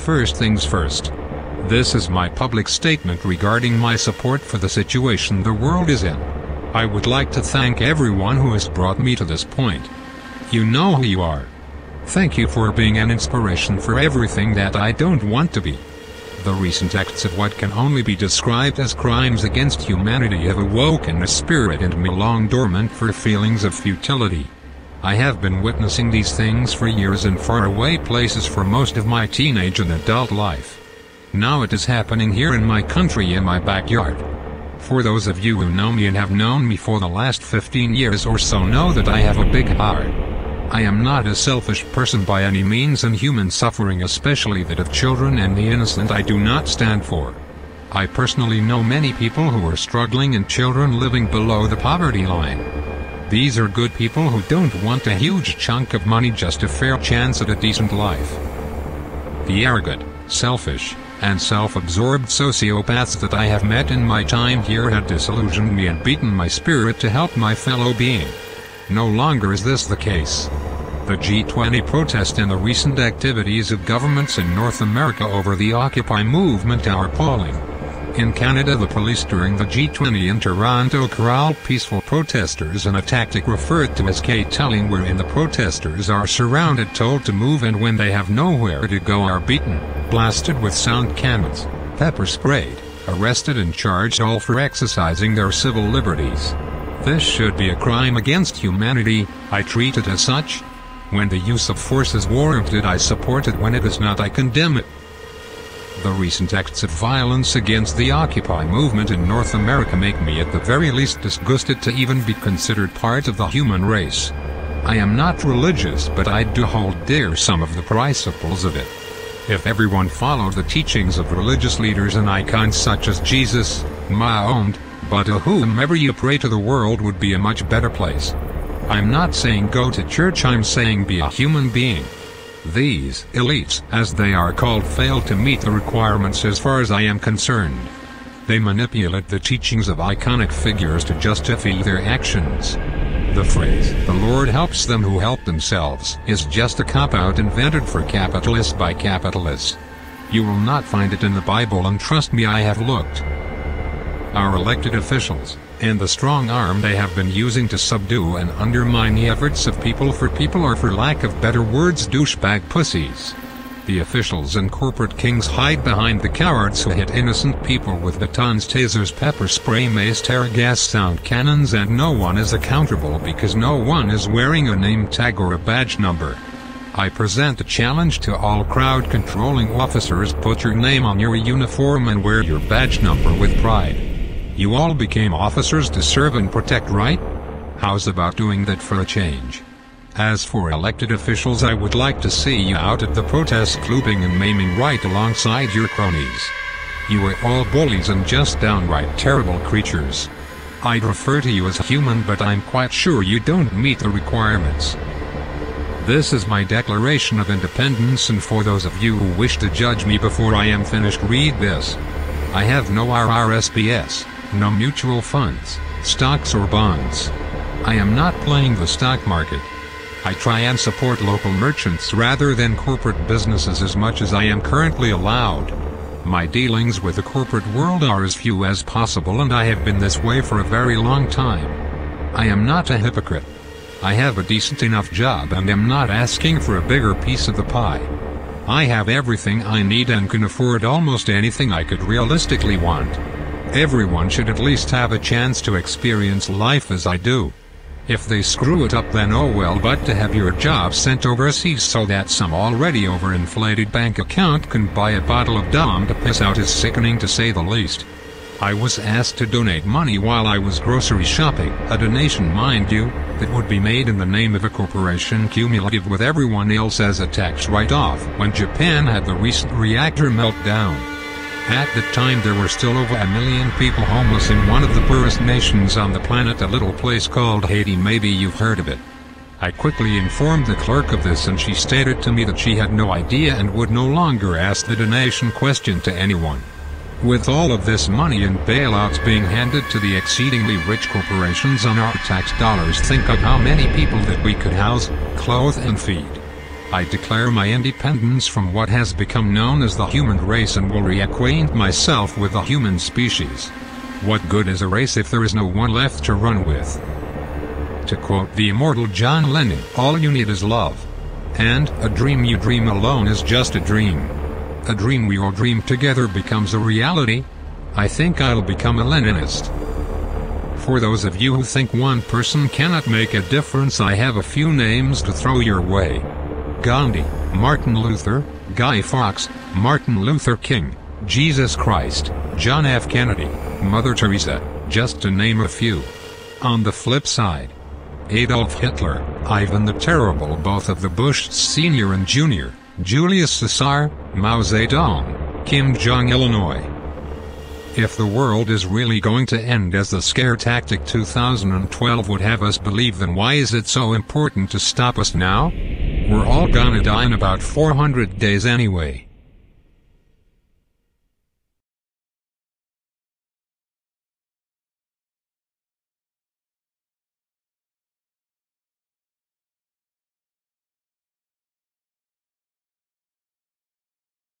First things first. This is my public statement regarding my support for the situation the world is in. I would like to thank everyone who has brought me to this point. You know who you are. Thank you for being an inspiration for everything that I don't want to be. The recent acts of what can only be described as crimes against humanity have awoken a spirit in me long dormant for feelings of futility. I have been witnessing these things for years in faraway places for most of my teenage and adult life. Now it is happening here in my country, in my backyard. For those of you who know me and have known me for the last 15 years or so know that I have a big heart. I am not a selfish person by any means, and human suffering, especially that of children and the innocent, I do not stand for. I personally know many people who are struggling and children living below the poverty line. These are good people who don't want a huge chunk of money, just a fair chance at a decent life. The arrogant, selfish, and self-absorbed sociopaths that I have met in my time here have disillusioned me and beaten my spirit to help my fellow being. No longer is this the case. The G20 protest and the recent activities of governments in North America over the Occupy movement are appalling. In Canada, the police during the G20 in Toronto corralled peaceful protesters in a tactic referred to as K-telling, wherein the protesters are surrounded, told to move, and when they have nowhere to go are beaten, blasted with sound cannons, pepper sprayed, arrested and charged, all for exercising their civil liberties. This should be a crime against humanity. I treat it as such. When the use of force is warranted, I support it. When it is not, I condemn it. The recent acts of violence against the Occupy movement in North America make me at the very least disgusted to even be considered part of the human race. I am not religious, but I do hold dear some of the principles of it. If everyone followed the teachings of religious leaders and icons such as Jesus, Mahomet, but to whomever you pray to, the world would be a much better place. I'm not saying go to church, I'm saying be a human being. These elites, as they are called, fail to meet the requirements as far as I am concerned. They manipulate the teachings of iconic figures to justify their actions. The phrase, "the Lord helps them who help themselves," is just a cop-out invented for capitalists by capitalists. You will not find it in the Bible, and trust me, I have looked. Our elected officials, and the strong arm they have been using to subdue and undermine the efforts of people, are, for lack of better words, douchebag pussies. The officials and corporate kings hide behind the cowards who hit innocent people with batons, tasers, pepper spray, mace, tear gas, sound cannons, and no one is accountable because no one is wearing a name tag or a badge number. I present a challenge to all crowd-controlling officers: put your name on your uniform and wear your badge number with pride. You all became officers to serve and protect, right? How's about doing that for a change? As for elected officials, I would like to see you out at the protest, clubbing and maiming right alongside your cronies. You are all bullies and just downright terrible creatures. I'd refer to you as human, but I'm quite sure you don't meet the requirements. This is my Declaration of Independence, and for those of you who wish to judge me before I am finished, read this. I have no RRSPs, no mutual funds, stocks or bonds. I am not playing the stock market. I try and support local merchants rather than corporate businesses as much as I am currently allowed. My dealings with the corporate world are as few as possible, and I have been this way for a very long time. I am not a hypocrite. I have a decent enough job and am not asking for a bigger piece of the pie. I have everything I need and can afford almost anything I could realistically want. Everyone should at least have a chance to experience life as I do. If they screw it up, then oh well, but to have your job sent overseas so that some already overinflated bank account can buy a bottle of Dom to piss out is sickening, to say the least. I was asked to donate money while I was grocery shopping, a donation, mind you, that would be made in the name of a corporation, cumulative with everyone else as a tax write-off, when Japan had the recent reactor meltdown. At the time there were still over 1 million people homeless in one of the poorest nations on the planet, a little place called Haiti. Maybe you've heard of it. I quickly informed the clerk of this, and she stated to me that she had no idea and would no longer ask the donation question to anyone. With all of this money and bailouts being handed to the exceedingly rich corporations on our tax dollars, think of how many people that we could house, clothe and feed. I declare my independence from what has become known as the human race and will reacquaint myself with the human species. What good is a race if there is no one left to run with? To quote the immortal John Lennon, all you need is love. And a dream you dream alone is just a dream. A dream we all dream together becomes a reality. I think I'll become a Leninist. For those of you who think one person cannot make a difference, I have a few names to throw your way. Gandhi, Martin Luther, Guy Fawkes, Martin Luther King, Jesus Christ, John F. Kennedy, Mother Teresa, just to name a few. On the flip side, Adolf Hitler, Ivan the Terrible, both of the Bush Sr. and Jr., Julius Caesar, Mao Zedong, Kim Jong-il. If the world is really going to end as the scare tactic 2012 would have us believe, then why is it so important to stop us now? We're all gonna die in about 400 days anyway.